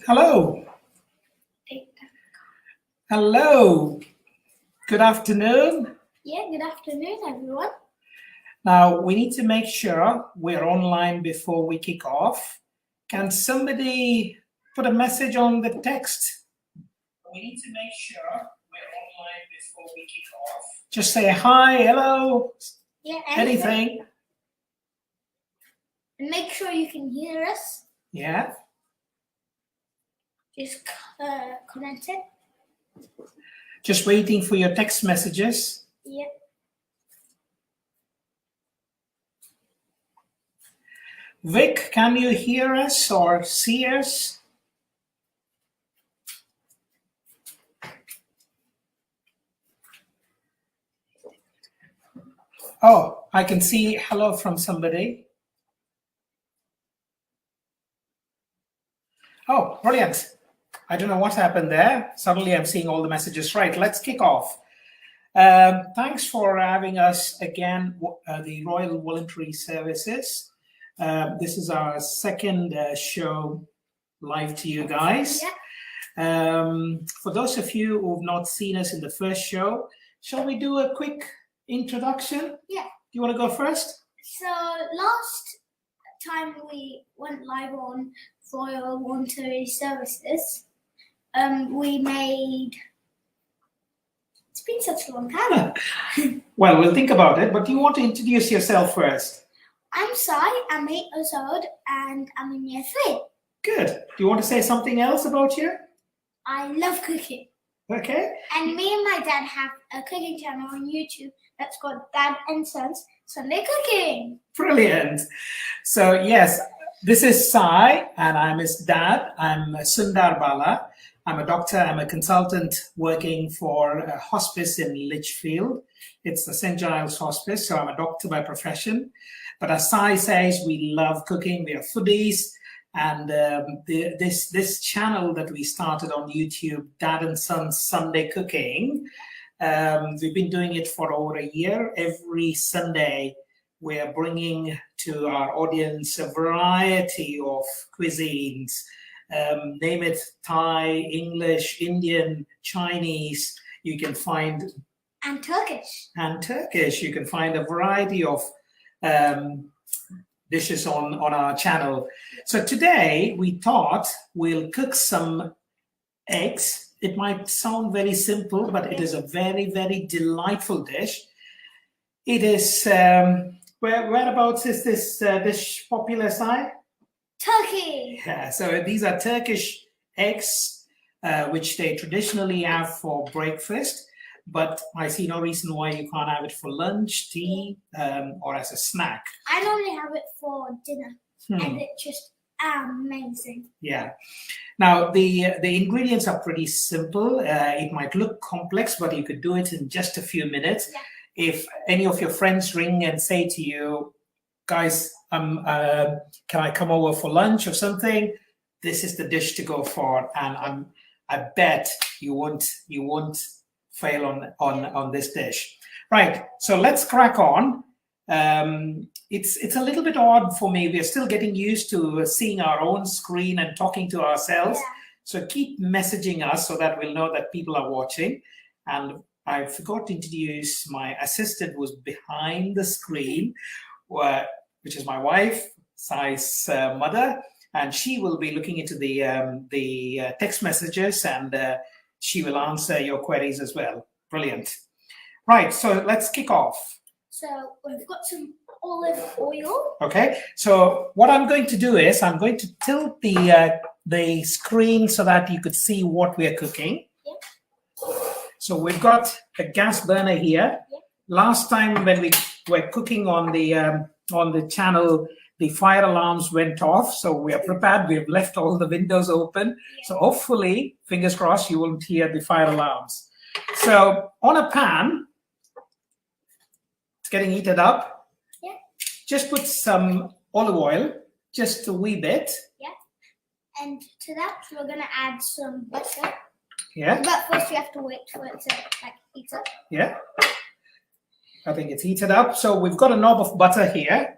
Hello. Hello. Good afternoon. Yeah, good afternoon, everyone. Now, we need to make sure we're online before we kick off. Can somebody put a message on the text? We need to make sure we're online before we kick off. Just say hi, hello, Yeah, anything. And make sure you can hear us. Yeah. Just comment it. Just waiting for your text messages. Yeah. Vic, can you hear us or see us? Oh, I can see hello from somebody. Oh, brilliant. I don't know what happened there. Suddenly I'm seeing all the messages. Right, let's kick off. Thanks for having us again, the Royal Voluntary Services. This is our second show live to you guys. Yeah. For those of you who've not seen us in the first show, shall we do a quick introduction? Yeah. Do you want to go first? So last time we went live on Royal Voluntary Services, we made. It's been such a long time. Well, we'll think about it, but do you want to introduce yourself first? I'm Sai, I'm 8 years old, and I'm in year 3. Good. Do you want to say something else about you? I love cooking. Okay. And me and my dad have a cooking channel on YouTube that's called Dad and Sons Sunday Cooking. Brilliant. So, yes, this is Sai, and I'm his dad. I'm Sundar Bala. I'm a doctor. I'm a consultant working for a hospice in Lichfield. It's the St. Giles Hospice, so I'm a doctor by profession. But as Sai says, we love cooking. We are foodies. And this channel that we started on YouTube, Dad and Sons Sunday Cooking, we've been doing it for over a year. Every Sunday, we're bringing to our audience a variety of cuisines. Name it Thai, English, Indian, Chinese. You can find and Turkish. You can find a variety of dishes on our channel. So today we thought we'll cook some eggs. It might sound very simple, but it is a very, very delightful dish. It is whereabouts is this dish popular, Si? Turkey. Yeah, so these are Turkish eggs, which they traditionally have for breakfast, but I see no reason why you can't have it for lunch, tea, or as a snack. I normally have it for dinner, and it's just amazing. Yeah. Now, the ingredients are pretty simple. It might look complex, but you could do it in just a few minutes. Yeah. If any of your friends ring and say to you, guys, can I come over for lunch or something? This is the dish to go for, and I bet you won't fail on this dish. Right. So let's crack on. It's a little bit odd for me. We're still getting used to seeing our own screen and talking to ourselves. Yeah. So keep messaging us so that we'll know that people are watching. And I forgot to introduce my assistant who's behind the screen, which is my wife, Sai's mother, and she will be looking into the text messages, and she will answer your queries as well. Brilliant. Right, so let's kick off. So we've got some olive oil. Okay, so what I'm going to do is I'm going to tilt the screen so that you could see what we're cooking. Yeah. So we've got a gas burner here. Yeah. Last time when we were cooking on the channel, the fire alarms went off, so we are prepared. We've left all the windows open. Yeah. So hopefully, fingers crossed, you won't hear the fire alarms. So on a pan, it's getting heated up. Yeah. Just put some olive oil, just a wee bit. Yeah. And to that, we're going to add some butter. Yeah. But first, you have to wait for it to heat up. Yeah. I think it's heated up. So we've got a knob of butter here.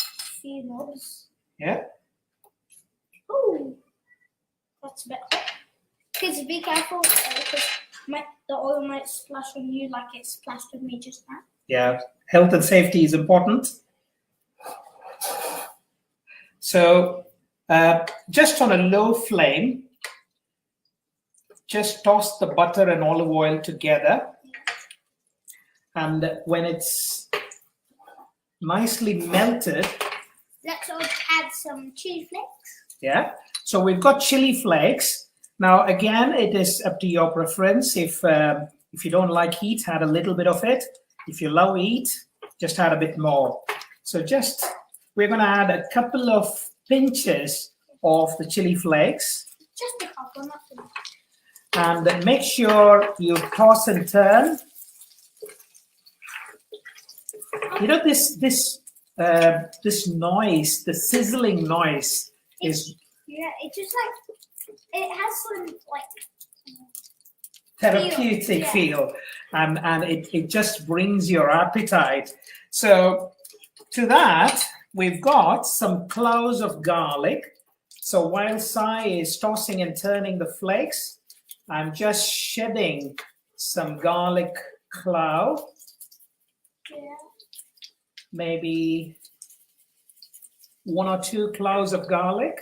A few knobs. Yeah. Ooh. it's a bit hot. Kids, be careful because the oil might splash on you like it splashed on me just now. Yeah, health and safety is important. So just on a low flame, just toss the butter and olive oil together. And when it's nicely melted, let's also add some chili flakes. Yeah, so we've got chili flakes. Now, again, it is up to your preference. If you don't like heat, add a little bit of it. If you love heat, just add a bit more. So we're going to add a couple of pinches of the chili flakes. Just a couple, not too much. And make sure you toss and turn. You know, this noise, the sizzling noise is... Yeah, it's just like, it has some like... therapeutic feel, and it just brings your appetite. So to that, we've got some cloves of garlic. So while Sai is tossing and turning the flakes, I'm just shedding some garlic clove. Yeah. Maybe 1 or 2 cloves of garlic.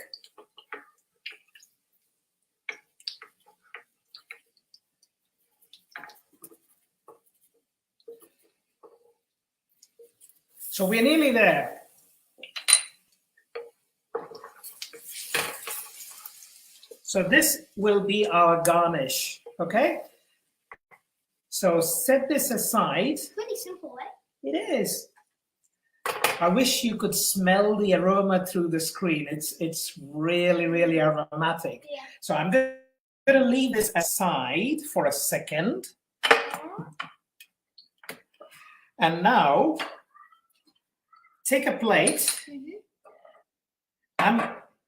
So we're nearly there. So this will be our garnish, okay? So set this aside. Pretty simple, eh? It is. I wish you could smell the aroma through the screen. It's really, really aromatic. Yeah. So I'm going to leave this aside for a second. And now, take a plate.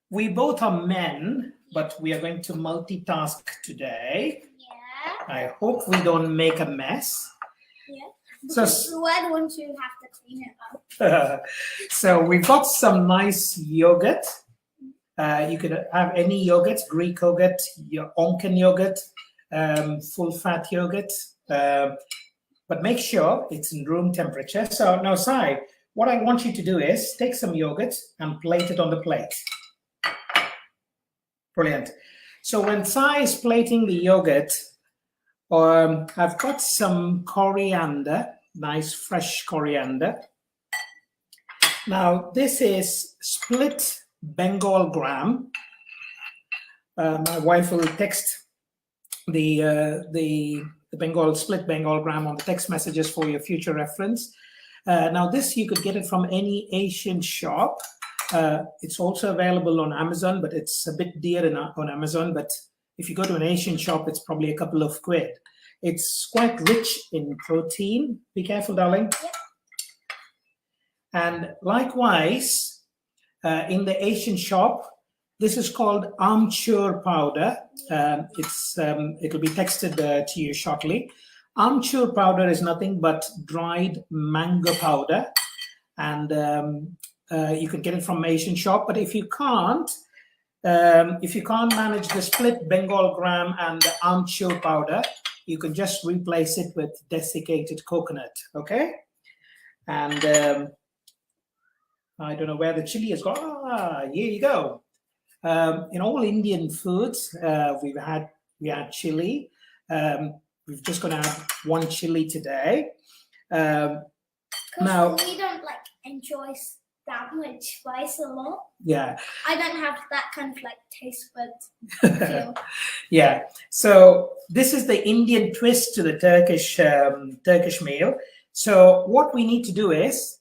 We both are men, but we are going to multitask today. Yeah. I hope we don't make a mess. Yeah. So, I don't want to have to clean it up. So we've got some nice yogurt. You could have any yogurt, Greek yogurt, your Onken yogurt, full-fat yogurt. But make sure it's in room temperature. So now, Sai, what I want you to do is take some yogurt and plate it on the plate. Brilliant. So when Sai is plating the yogurt, I've got some coriander, nice fresh coriander. Now this is split Bengal gram. My wife will text the split Bengal gram on the text messages for your future reference. Now this, you could get it from any Asian shop. It's also available on Amazon, but it's a bit dear on Amazon. But if you go to an Asian shop, it's probably a couple of quid. It's quite rich in protein. Be careful, darling. Yep. And likewise, in the Asian shop, this is called amchur powder. It'll be texted to you shortly. Amchur powder is nothing but dried mango powder, and you can get it from Asian shop. But if you can't manage the split Bengal gram and the amchur powder, you can just replace it with desiccated coconut. Okay, and I don't know where the chili has gone. Here you go. In all Indian foods, we had chili. We're just going to have one chili today. Now we don't enjoy that much spice a lot. Yeah. I don't have that kind of taste bud feel. Yeah. So this is the Indian twist to the Turkish meal. So what we need to do is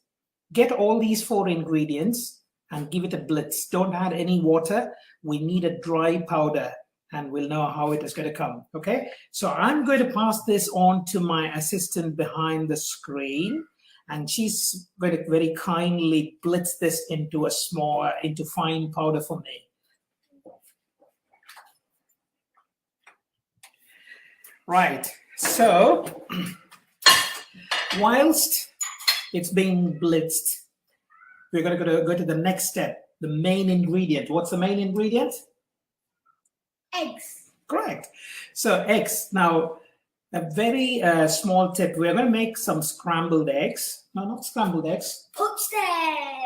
get all these 4 ingredients and give it a blitz. Don't add any water. We need a dry powder, and we'll know how it is going to come. Okay. So I'm going to pass this on to my assistant behind the screen, and she's going to very kindly blitz this into fine powder for me. Right. So whilst it's being blitzed, we're going to go to the next step, the main ingredient. What's the main ingredient? Eggs. Correct. So eggs. Now, a very small tip. We're going to make some scrambled eggs. No, not scrambled eggs. Poached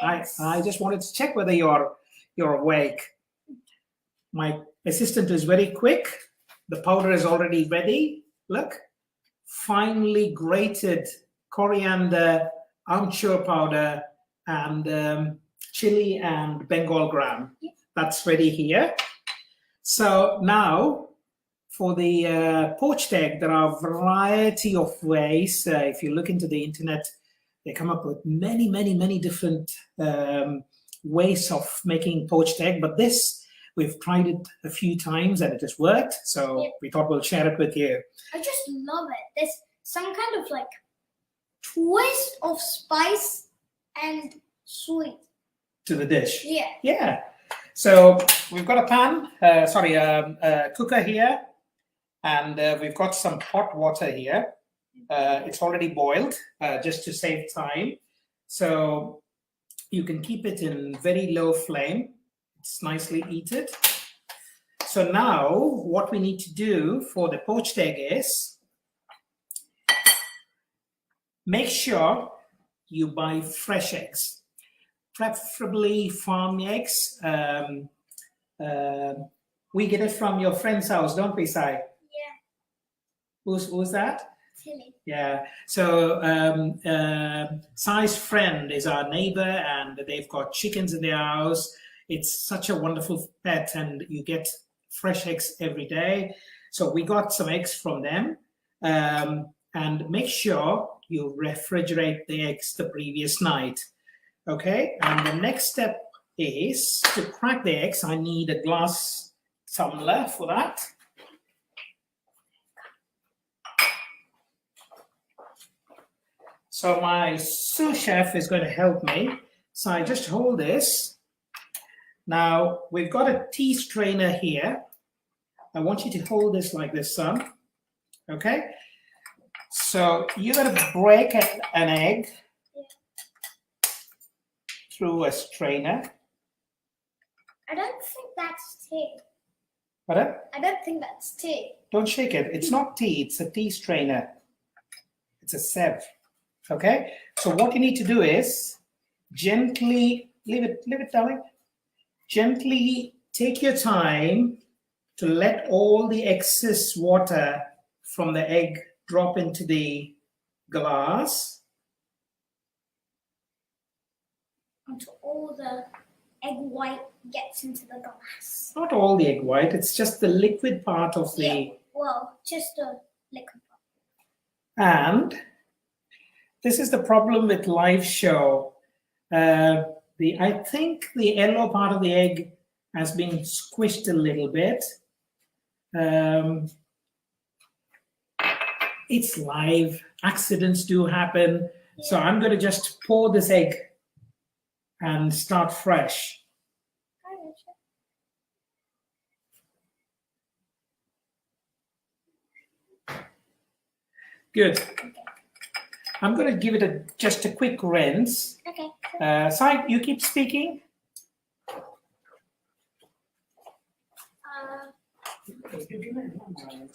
eggs. I just wanted to check whether you're awake. My assistant is very quick. The powder is already ready. Look, finely grated coriander, amchur powder, and chili and Bengal gram. Yep. That's ready here. So now for the poached egg, there are a variety of ways. If you look into the internet, they come up with many different ways of making poached egg. But this, we've tried it a few times and it has worked. So Yep. we thought we'll share it with you. I just love it. There's some kind of like twist of spice and sweet. To the dish. Yeah. Yeah. So we've got a pan, a cooker here, and we've got some hot water here. It's already boiled, just to save time. So you can keep it in very low flame. It's nicely heated. So now what we need to do for the poached egg is make sure you buy fresh eggs. Preferably farm eggs. We get it from your friend's house, don't we, Sai? Yeah. Who's that? Tilly. Yeah. So Sai's friend is our neighbor, and they've got chickens in their house. It's such a wonderful pet, and you get fresh eggs every day. So we got some eggs from them, and make sure you refrigerate the eggs the previous night. Okay, and the next step is to crack the eggs. I need a glass tumbler for that. So my sous chef is going to help me. So I just hold this. Now we've got a tea strainer here. I want you to hold this like this, son. Okay, so you're going to break an egg through a strainer. I don't think that's tea. Pardon? I don't think that's tea. Don't shake it. It's not tea. It's a tea strainer. It's a sieve. Okay. So what you need to do is gently leave it, darling. Gently take your time to let all the excess water from the egg drop into the glass. Until all the egg white gets into the glass. Not all the egg white. It's just the liquid part of the. Yeah, well, just the liquid part. And this is the problem with live show. I think the yellow part of the egg has been squished a little bit. It's live. Accidents do happen. Yeah. So I'm going to just pour this egg and start fresh. Good. Okay. I'm going to give it just a quick rinse. Okay. Sai, you keep speaking.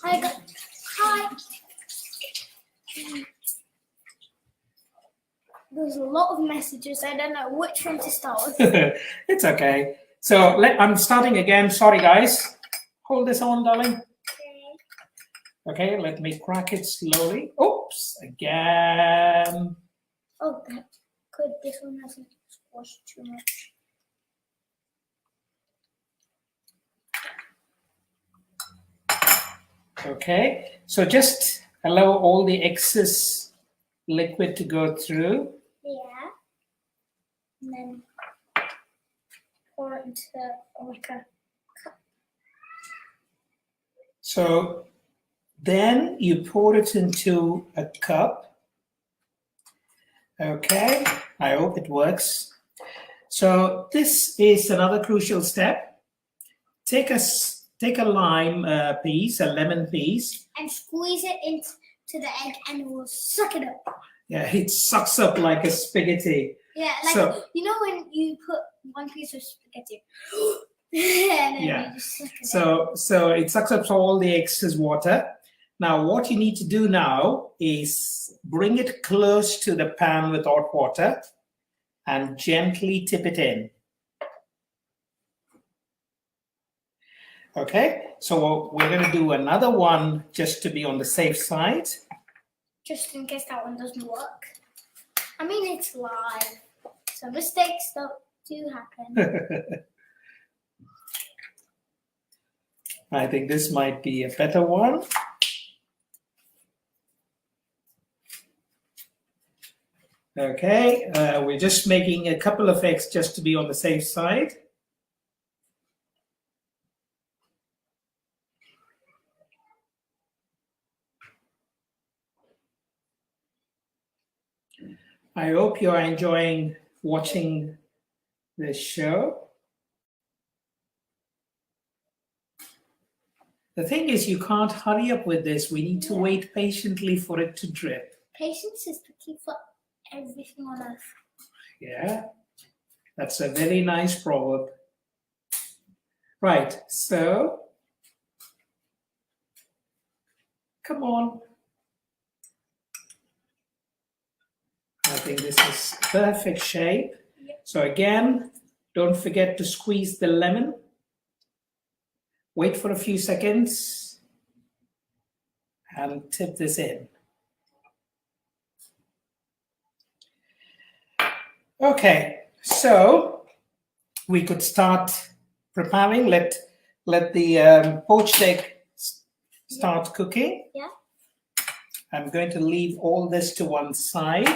Hi. There's a lot of messages. I don't know which one to start with. It's okay. So I'm starting again. Sorry, guys. Hold this on, darling. Okay, let me crack it slowly. Oops, again. Oh, that could. This one hasn't squashed too much. Okay, so just allow all the excess liquid to go through. Yeah. And then pour it into like a cup. So then you pour it into a cup. Okay, I hope it works. So this is another crucial step. Take a lime piece, a lemon piece. And squeeze it into the egg and it will suck it up. Yeah, it sucks up like a spaghetti. Yeah, like So- you know when you put one piece of spaghetti And then Yeah. you just suck it in. So it sucks up all the excess water. Now what you need to do now is bring it close to the pan with hot water and gently tip it in. Okay, so we're going to do another one just to be on the safe side. Just in case that one doesn't work. I mean, it's live, so mistakes do happen. I think this might be a better one. Okay, we're just making a couple of eggs just to be on the safe side. I hope you're enjoying watching this show. The thing is, you can't hurry up with this. We need to wait patiently for it to drip. Patience is the key for everything on earth. Yeah, that's a very nice proverb. Right, so come on. I think this is perfect shape. Yep. So again, don't forget to squeeze the lemon. Wait for a few seconds and tip this in. Okay, so we could start preparing. Let the poached egg start cooking. Yeah. I'm going to leave all this to one side.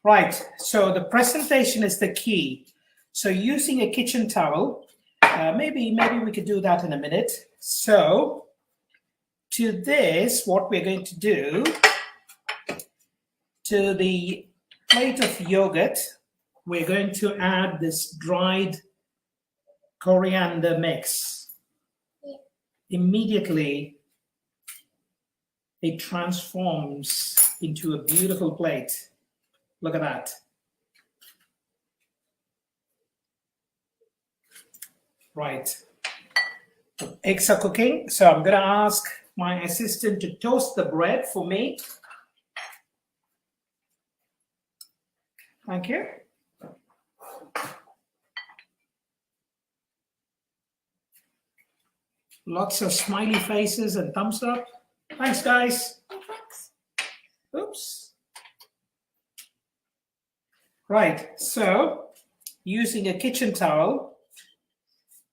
Right, so the presentation is the key. So using a kitchen towel, maybe we could do that in a minute. So to this, what we're going to do, to the plate of yogurt, we're going to add this dried coriander mix. Yeah. Immediately, it transforms into a beautiful plate. Look at that. Right. The eggs are cooking, so I'm going to ask my assistant to toast the bread for me. Thank you. Lots of smiley faces and thumbs up. Thanks, guys. Thanks. Oops. Right, so using a kitchen towel,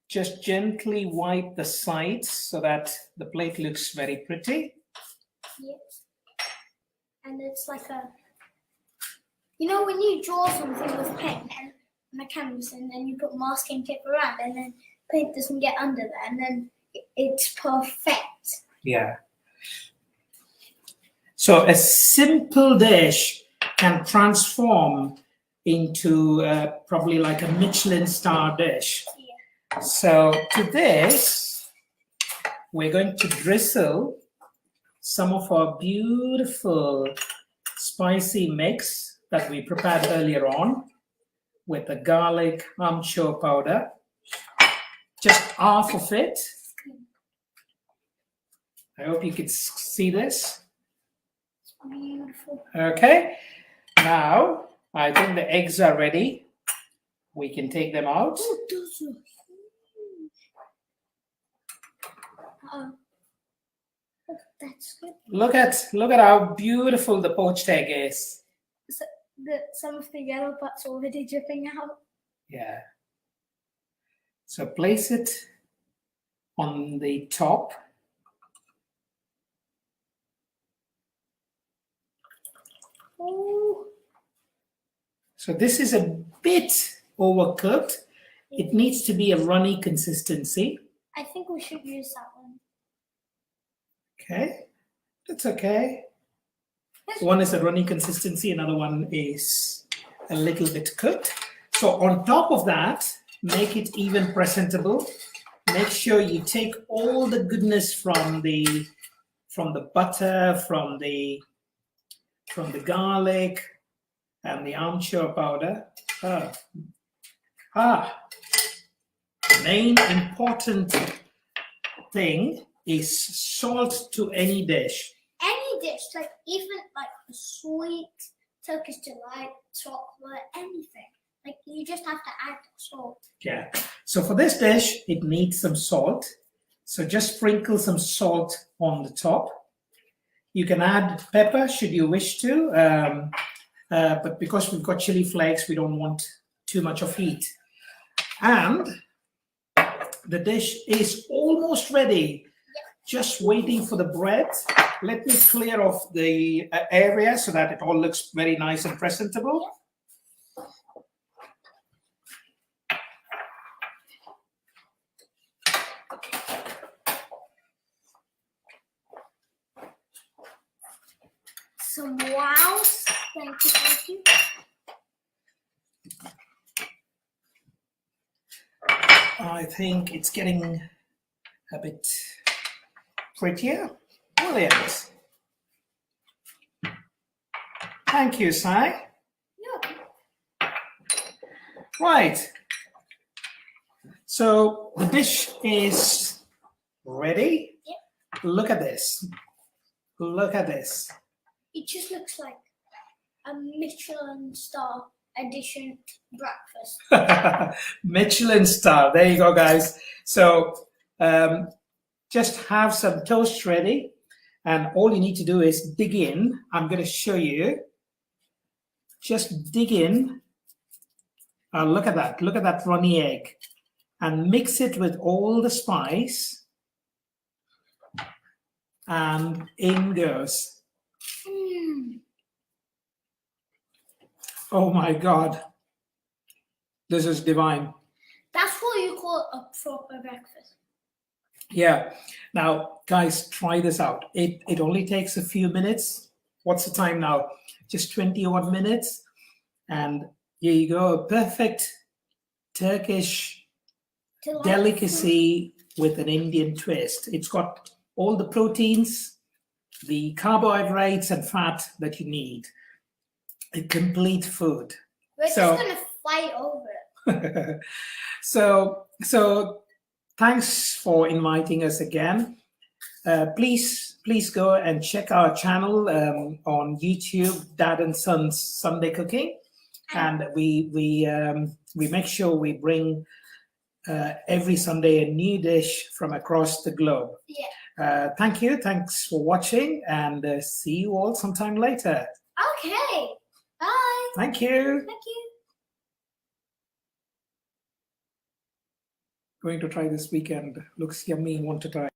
just gently wipe the sides so that the plate looks very pretty. Yep. And it's like a, you know, when you draw something with pen and a canvas and then you put masking tape around and then paint doesn't get under there and then it's perfect. Yeah. So a simple dish can transform into probably like a Michelin star dish. Yeah. So to this, we're going to drizzle some of our beautiful spicy mix that we prepared earlier on with the garlic amchur powder. Just half of it. I hope you can see this. It's beautiful. Okay, now I think the eggs are ready. We can take them out. Oh, those are huge. Oh, that's good. Look at how beautiful the poached egg is. So some of the yellow parts already dripping out. Yeah. So place it on the top. Oh. So this is a bit overcooked. It needs to be a runny consistency. I think we should use that one. Okay, that's okay. One is a runny consistency, another one is a little bit cooked. So on top of that, make it even presentable. make sure you take all the goodness from the butter, from the garlic and the amchur powder. Main important thing is salt to any dish. Any dish, like even like a sweet Turkish delight, chocolate, anything. Like you just have to add salt. Yeah. So for this dish, it needs some salt. So just sprinkle some salt on the top. You can add pepper should you wish to, but because we've got chili flakes, we don't want too much of heat. And the dish is almost ready. Just waiting for the bread. Let me clear off the area so that it all looks very nice and presentable. Some wows. Thank you. I think it's getting a bit prettier. Brilliant. Thank you, Sai. Yeah. Right. So the dish is ready. Yeah. Look at this. Look at this. It just looks like a Michelin star edition breakfast. Michelin star. There you go, guys. So just have some toast ready. And all you need to do is dig in. I'm going to show you. Just dig in. Look at that. Look at that runny egg. And mix it with all the spice. And in goes. Oh my God. This is divine. That's what you call a proper breakfast. Yeah. Now, guys, try this out. It only takes a few minutes. What's the time now? Just 20 odd minutes. And here you go. A perfect Turkish delicacy with an Indian twist. It's got all the proteins, the carbohydrates and fat that you need. A complete food. We're just going to fight over it. So thanks for inviting us again. Please go and check our channel on YouTube, Dad and Son's Sunday Cooking, and we make sure we bring every Sunday a new dish from across the globe. Yeah. Thank you. Thanks for watching, and see you all sometime later. Okay. Bye. Thank you. Thank you. Going to try this weekend. Looks yummy. Want to try.